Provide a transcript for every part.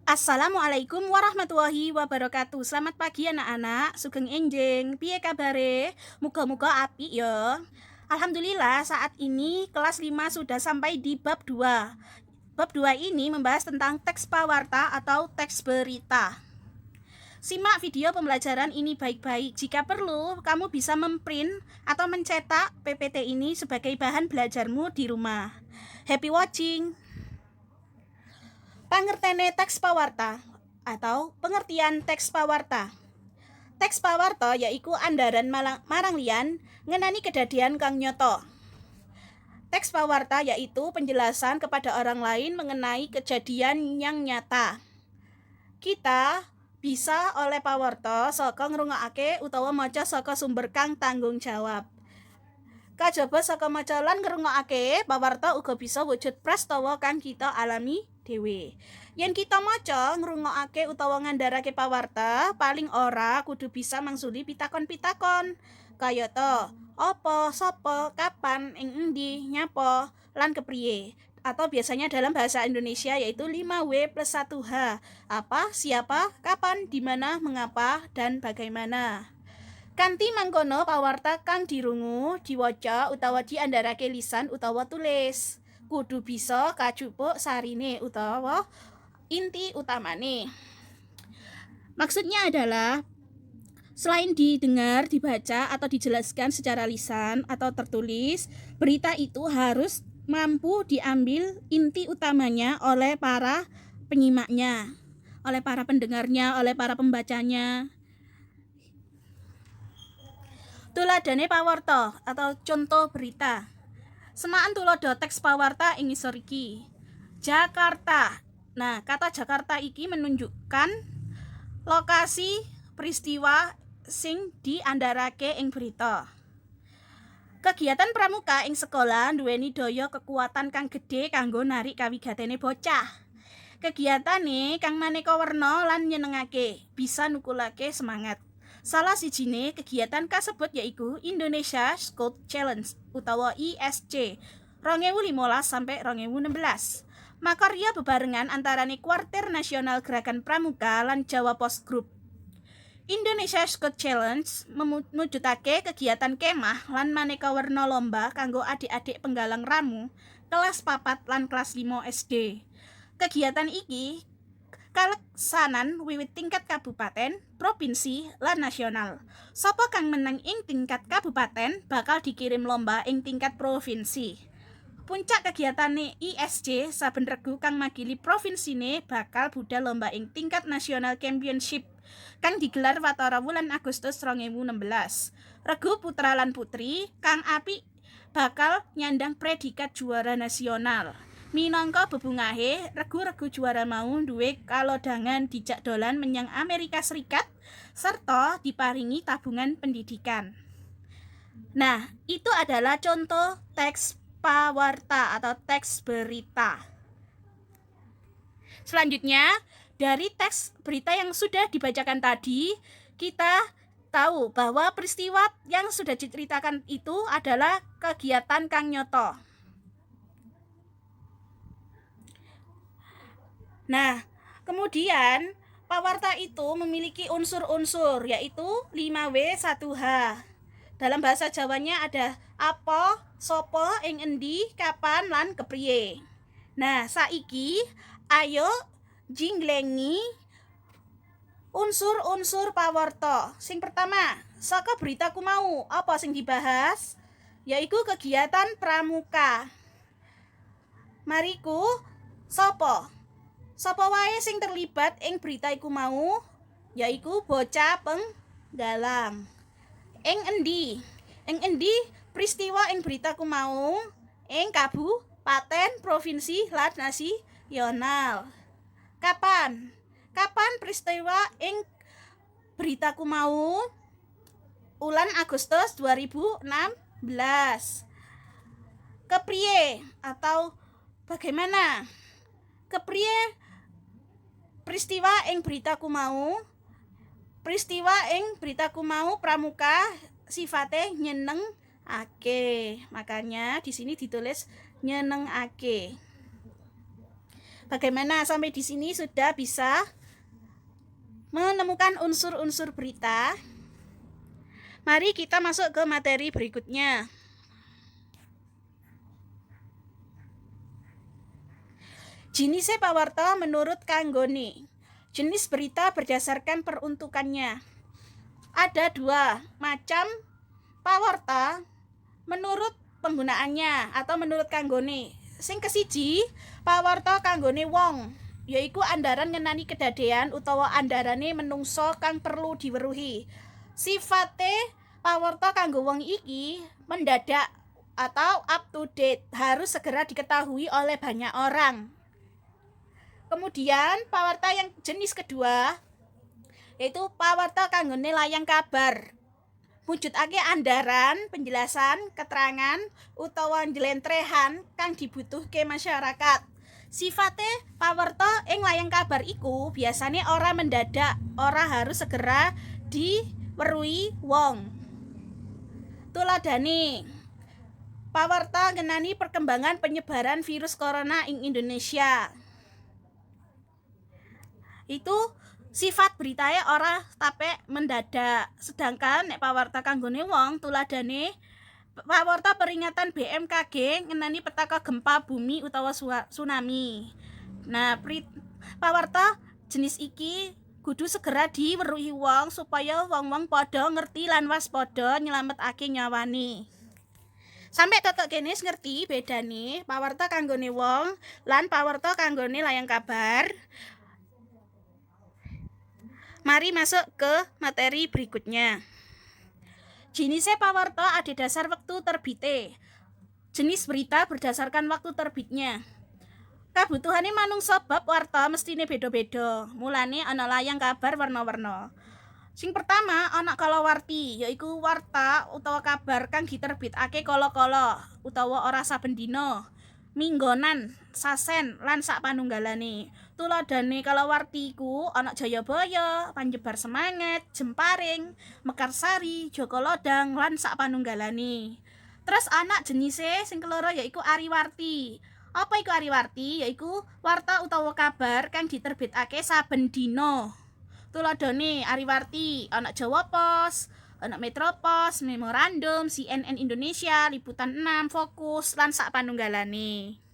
Assalamualaikum warahmatullahi wabarakatuh. Selamat pagi anak-anak, sugeng enjing, piye kabare? Muga-muga apik ya. Alhamdulillah saat ini kelas 5 sudah sampai di bab 2. Bab 2 ini membahas tentang teks pawarta atau teks berita. Simak video pembelajaran ini baik-baik. Jika perlu, kamu bisa memprint atau mencetak PPT ini sebagai bahan belajarmu di rumah. Happy watching! Pangertene teks pawarta atau pengertian teks pawarta. Teks pawarta yaiku andaran marang liyan ngenani kedadian kang nyoto. Teks pawarta yaitu penjelasan kepada orang lain mengenai kejadian yang nyata. Kita bisa oleh pawarta saka ngrungokake utawa maca saka sumber kang tanggung jawab. Kajaba saka maca lan ngrungokake, pawarta uga bisa wujud prastawa kang kita alami dhewe. Yen kita maca, ngrungokake utawa ngandharake pawarta, paling ora kudu bisa mangsuli pitakon-pitakon. Kayata, apa, sapa, kapan, ing endi, nyapa, lan kepriye. Atau biasanya dalam bahasa Indonesia yaitu 5W plus 1H. Apa, siapa, kapan, di mana, mengapa, dan bagaimana. Kanthi mangkono pawarta kang dirungu, diwaca utawa diandharake lisan utawa tulis. Kudu bisa kajupuk sarine utawa inti utamane. Maksudnya adalah selain didengar, dibaca atau dijelaskan secara lisan atau tertulis, berita itu harus mampu diambil inti utamanya oleh para penyimaknya, oleh para pendengarnya, oleh para pembacanya. Tuladhane pawarta atau contoh berita. Semaan tulodo teks pawarta ing ngisor iki. Jakarta. Nah, kata Jakarta iki menunjukkan lokasi peristiwa sing diandharake ing berita. Kegiatan pramuka ing sekolah nduweni daya kekuatan kang gedhe kanggo narik kawigatene bocah. Kegiatane kang maneka werna lan nyenengake, bisa nukulake semangat. Salah sijine kegiatan kasebut yaiku Indonesia Scout Challenge utawa ISC 2015 sampai 2016. Makarya bebarengan antarane Kuartir Nasional Gerakan Pramuka lan Jawa Post Group. Indonesia Scout Challenge mujudake kegiatan kemah lan maneka werna lomba kanggo adik-adik penggalang ramu kelas 4 lan kelas 5 SD. Kegiatan iki kaleksanan wiwit tingkat kabupaten, provinsi, lan nasional. Sapa kang menang ing tingkat kabupaten bakal dikirim lomba ing tingkat provinsi. Puncak kegiatane ISC saben regu kang makili provinsine bakal budhal lomba ing tingkat nasional championship kang digelar watara wulan Agustus 2016. Regu putra lan putri kang apik bakal nyandang predikat juara nasional. Minangka bebungahe, regu-regu juara mau duwe kalodhangan dijak dolan menyang Amerika Serikat serta diparingi tabungan pendidikan. Nah, itu adalah contoh teks pawarta atau teks berita. Selanjutnya, dari teks berita yang sudah dibacakan tadi, kita tahu bahwa peristiwa yang sudah diceritakan itu adalah kegiatan kang nyoto. Nah, kemudian pawarta itu memiliki unsur-unsur yaitu 5W 1H. Dalam bahasa Jawanya ada apa, sopo, ing endi, kapan, lan kepriye. Nah, saiki ayo jinglengi unsur-unsur pawarta. Sing pertama, saka beritaku mau, apa sing dibahas? Yaiku kegiatan pramuka. Mariku, sopo? Sapa wae sing terlibat ing berita iku mau, yaiku bocah penggalang. Ing endi? Ing endi peristiwa ing beritaku mau? Ing kabupaten, provinsi, lan nasional. Kapan? Kapan peristiwa ing beritaku mau? Ulan Agustus 2016. Kepriye atau bagaimana? Kepriye peristiwa ing beritaku mau? Peristiwa ing beritaku mau pramuka sifate nyenengake. Makanya di sini ditulis nyenengake. Bagaimana sampai di sini sudah bisa menemukan unsur-unsur berita? Mari kita masuk ke materi berikutnya. Jinisé pawarta menurut kanggone. Jenis berita berdasarkan peruntukannya. Ada 2 macam pawarta menurut penggunaannya atau menurut kanggone. Sing kesiji, pawarta kanggone wong, yaiku andaran ngenani kedadean utawa andarane menungso kang perlu diweruhi. Sifate pawarta kanggo wong iki mendadak atau up to date, harus segera diketahui oleh banyak orang. Kemudian pawarta yang jenis kedua yaitu pawarta kanggone layang kabar. Mujudake andaran, penjelasan, keterangan utawa njlentrehan kang dibutuhke masyarakat. Sifate pawarta ing layang kabar iku biasane ora mendadak, ora harus segera diweruhi wong. Tuladhane pawarta ngenani perkembangan penyebaran virus corona ing Indonesia. Itu sifat beritanya ora tapek mendadak. Sedangkan nek pawarta kanggone wong tuladhane pawarta peringatan BMKG ngenani petaka gempa bumi utawa tsunami. Nah, pawarta jenis iki kudu segera diweruhi wong supaya wong-wong padha ngerti lan waspada nyelametake nyawane. Sampai totok kene ngerti bedane pawarta kanggone wong lan pawarta kanggone layang kabar. Mari masuk ke materi berikutnya. Jinisé pawarta adhedhasar wektu terbite. Jenis berita berdasarkan waktu terbitnya. Kabutuhane manungsa bab warta mestine beda-beda. Mulane ana layang kabar warna-warna. Sing pertama ana kalawarti, yaiku warta utawa kabar kang diterbitake kala-kala utawa ora saben dina, minggonan, sasen lan sapanunggalane. Tuladhane kalawarti iku ana Jayabaya, Panjebar Semangat, Jemparing, Mekarsari, Joko Lodang lan sapanunggalane. Terus anak jenise sing keloro yaiku Ariwarti. Apa iku Ariwarti? Yaiku warta utawa kabar kang diterbitake saben dina. Tuladhane Ariwarti ana Jawa Pos, ana Metro Pos, Memorandum, CNN Indonesia, Liputan 6, Fokus lan sapanunggalane.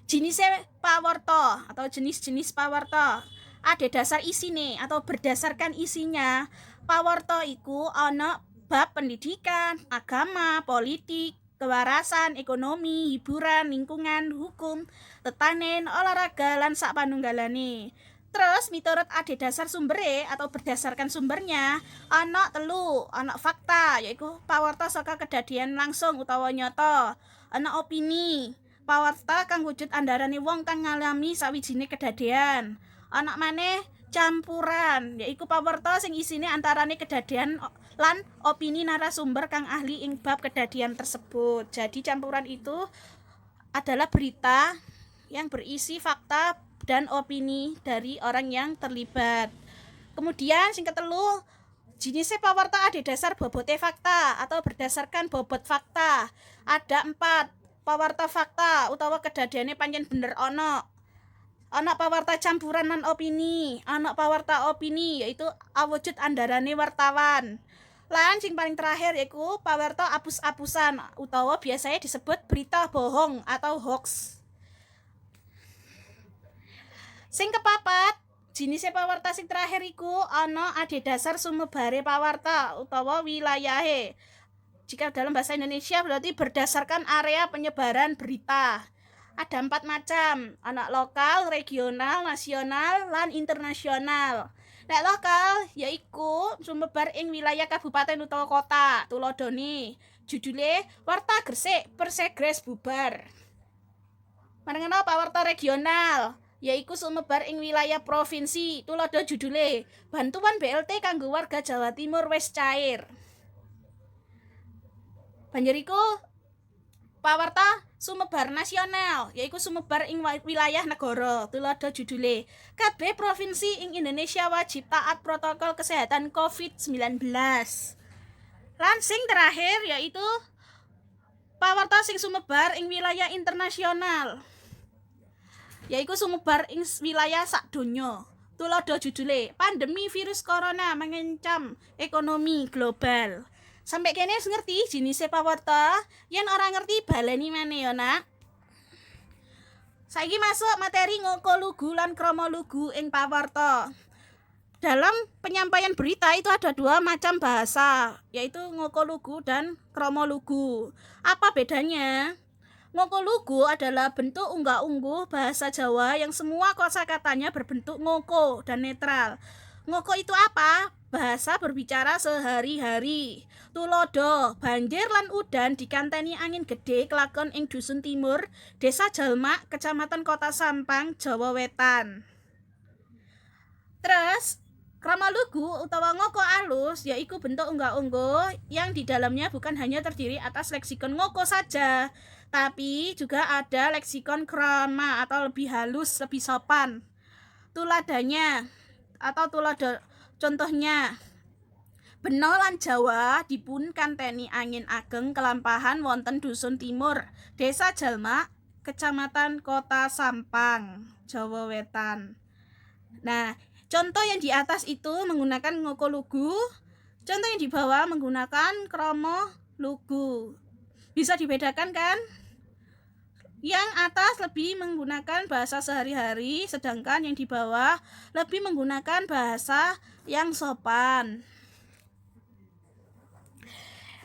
Jinisé pawarta atau jenis-jenis pawarta adhedhasar isine atau berdasarkan isinya. Pawarta iku ana bab pendidikan, agama, politik, kewarasan, ekonomi, hiburan, lingkungan, hukum, tetanen, olahraga lan sapanunggalane. Terus miturut adhedhasar sumbere atau berdasarkan sumbernya ana 3, ana fakta yaiku pawarta saka kedadian langsung utawa nyata, ana opini, pawarta kang wujud andarane wong kang ngalami sawijine kedadian, ana maneh campuran yaiku pawarta sing isine antarane kedadian lan opini narasumber kang ahli ing bab kedadian tersebut. Jadi campuran itu adalah berita yang berisi fakta dan opini dari orang yang terlibat. Kemudian sing ketelu, jinisé pawarta adhedhasar bobote fakta atau berdasarkan bobot fakta. Ada 4 pawarta fakta utawa kedadiane pancen bener ana. Ana pawarta campuran lan opini, ana pawarta opini yaitu awujud andarane wartawan. Lan sing paling terakhir yaiku pawarta apus-apusan utawa biasanya disebut berita bohong atau hoax. Sing kepapat, jinisé pawarta sing terakhir iku ana adhedhasar sumebare pawarta utawa wilayahe. Jika dalam bahasa Indonesia berarti berdasarkan area penyebaran berita. Ada 4 macam, ana lokal, regional, nasional, lan internasional. Nek lokal yaiku sumebar ing wilayah kabupaten utawa kota. Tuladhane judule Warta Gresik Persegres bubar. Manengana pawarta regional yaiku sumebar ing wilayah provinsi. Tuladha judule Bantuan BLT kanggo warga Jawa Timur wis cair. Banjur iku pawarta sumebar nasional yaiku sumebar ing wilayah negara. Tuladha judule kabeh provinsi ing Indonesia wajib taat protokol kesehatan COVID-19. Lan sing terakhir yaitu pawarta sing sumebar ing wilayah internasional. yaiku sumebar ing wilayah sadonya. Tuladha judule pandemi virus corona mengancam ekonomi global. Sampai kene wis ngerti jenise pawarta? Yen ora ngerti baleni maneh ya, Nak. Saiki masuk materi ngoko lugu lan krama lugu ing pawarta. Dalam penyampaian berita itu ada dua macam bahasa, yaitu ngoko lugu dan krama lugu. Apa bedanya? Ngoko lugu adalah bentuk unggah-ungguh bahasa Jawa yang semua kosakatanya berbentuk ngoko dan netral. Ngoko itu apa? Bahasa berbicara sehari-hari. Tulodo, banjir lan udan dikanteni angin gede kelakon ing Dusun Timur, Desa Jalmak, Kecamatan Kota Sampang, Jawa Wetan. Terus krama lugu utawa ngoko alus yaitu bentuk unggah-ungguh yang di dalamnya bukan hanya terdiri atas leksikon ngoko saja, tapi juga ada leksikon krama atau lebih halus, lebih sopan. Tuladanya atau tulada contohnya, Beno lan Jawa dipun kanteni angin ageng kelampahan wonten Dusun Timur, Desa Jalmak, Kecamatan Kota Sampang, Jawa Wetan. Nah, contoh yang di atas itu menggunakan ngoko lugu, contoh yang di bawah menggunakan krama lugu. Bisa dibedakan kan? Yang atas lebih menggunakan bahasa sehari-hari, sedangkan yang di bawah lebih menggunakan bahasa yang sopan.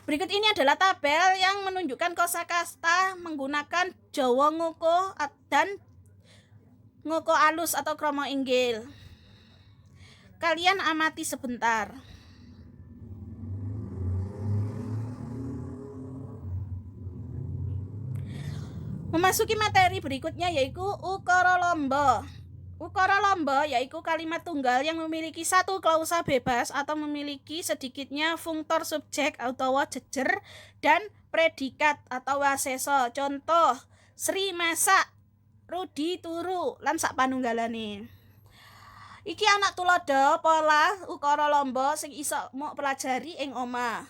Berikut ini adalah tabel yang menunjukkan kosakata menggunakan Jawa ngoko dan ngoko alus atau krama inggil. Kalian amati sebentar. Memasuki materi berikutnya yaitu ukara lamba. Ukara lamba yaitu kalimat tunggal yang memiliki satu klausa bebas atau memiliki sedikitnya funktor subjek atau jejer dan predikat atau wasesa. Contoh, Sri masak, Rudi turu, lan sak panunggalane. Iki anak tulodo pola ukara lamba sing iso mok pelajari ing omah.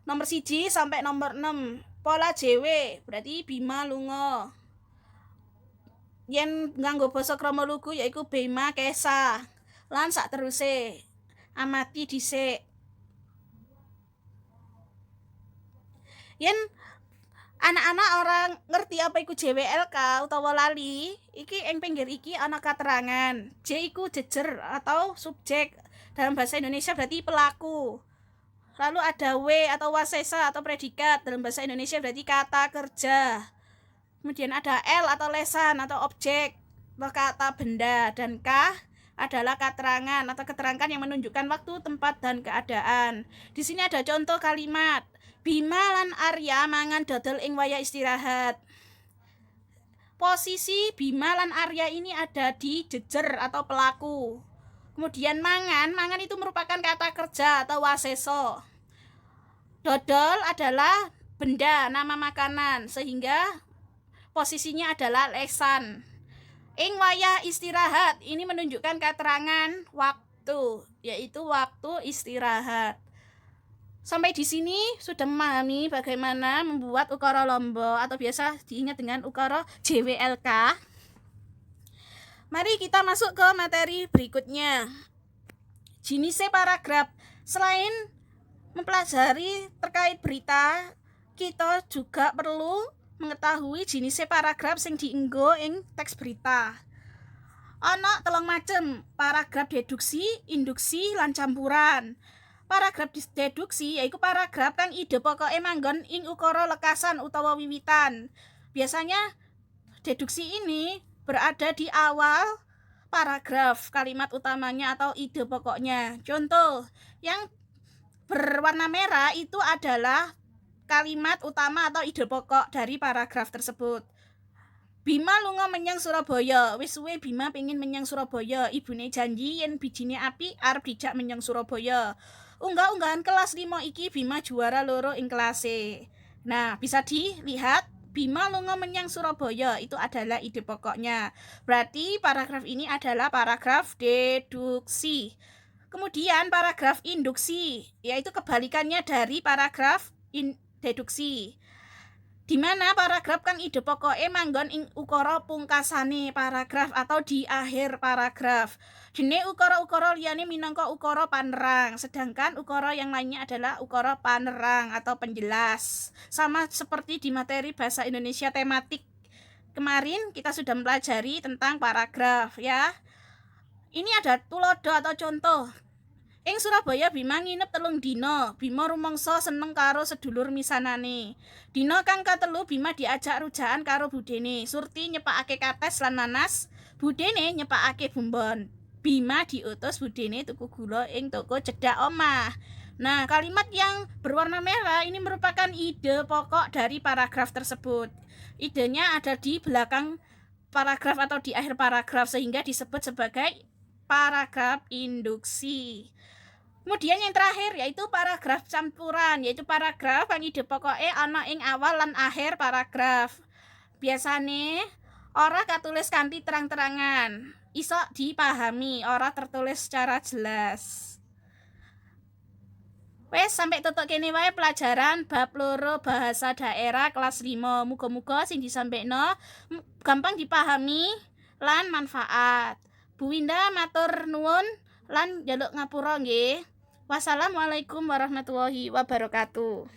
Nomor 1 sampai nomor 6. Pola JW berarti Bima lunga. Yen nganggo basa krama lugu yaiku Bima Kesa. Lan sak teruse. Amati dhisik. Yen anak-anak orang ngerti apa iku JWLK utawa lali, iki ing pinggir iki ana katerangan. J iku jejer atau subjek. Dalam bahasa Indonesia berarti pelaku. Lalu ada W atau wasesa atau predikat. Dalam bahasa Indonesia berarti kata kerja. Kemudian ada L atau lesan atau objek atau kata benda. Dan K adalah keterangan atau keterangan yang menunjukkan waktu, tempat, dan keadaan. Di sini ada contoh kalimat. Bima lan Arya mangan dodol ing waya istirahat. Posisi Bima lan Arya ini ada di jejer atau pelaku. Kemudian mangan itu merupakan kata kerja atau waseso. Dodol adalah benda, nama makanan, sehingga posisinya adalah lesan. Ing wayah istirahat ini menunjukkan keterangan waktu, yaitu waktu istirahat. Sampai di sini sudah memahami bagaimana membuat ukara lamba atau biasa diingat dengan ukara JWLK. Mari kita masuk ke materi berikutnya. Jenisnya paragraf. Selain mempelajari terkait berita, kita juga perlu mengetahui jenisnya paragraf sing dienggo ing teks berita. Ana 3 macem, paragraf deduksi, induksi, lan campuran. Paragraf deduksi yaitu paragraf kang ide pokoke manggon ing ukara lekasan utawa wiwitan. Biasanya deduksi ini berada di awal paragraf kalimat utamanya atau ide pokoknya. Contoh, yang berwarna merah itu adalah kalimat utama atau ide pokok dari paragraf tersebut. Bima lunga menyang Surabaya. Wis suwe Bima pengen menyang Surabaya. Ibune janji yen bijine api arep dijak menyang Surabaya. Unggah-unggahan kelas 5 iki Bima juara 2 ing kelase. Nah, bisa dilihat Bima lunga menyang Surabaya itu adalah ide pokoknya. Berarti paragraf ini adalah paragraf deduksi. Kemudian paragraf induksi, yaitu kebalikannya dari paragraf deduksi. Dimana paragraf kang ide pokoke manggon ing ukara pungkasane paragraf atau di akhir paragraf. Dene ukara-ukara liyane minangka ukara panerang, sedangkan ukara yang lainnya adalah ukara panerang atau penjelas. Sama seperti di materi bahasa Indonesia tematik kemarin kita sudah mempelajari tentang paragraf ya. Ini ada tulodo atau contoh. Ing Surabaya Bima nginep 3 dina. Bima rumangsa seneng karo sedulur misanane. Dina kang katelu Bima diajak rujakan karo budene. Surti nyepakake kates lan nanas, budene nyepakake bumbon. Bima diutus budene tuku gula ing toko cedhak omah. Nah, kalimat yang berwarna merah ini merupakan ide pokok dari paragraf tersebut. Idenya ada di belakang paragraf atau di akhir paragraf sehingga disebut sebagai paragraf induksi. Kemudian yang terakhir yaitu paragraf campuran, yaitu paragraf yang ide pokoke ana ing awal lan akhir paragraf. Biasane ora katulis kanthi terang-terangan, iso dipahami, ora tertulis secara jelas. Wes sampai tutuk kene wae pelajaran bab 2 bahasa daerah kelas 5. Muga-muga sing disampaikan gampang dipahami lan manfaat. Bu Winda matur nuwun lan njaluk ngapura nggih. Wassalamualaikum warahmatullahi wabarakatuh.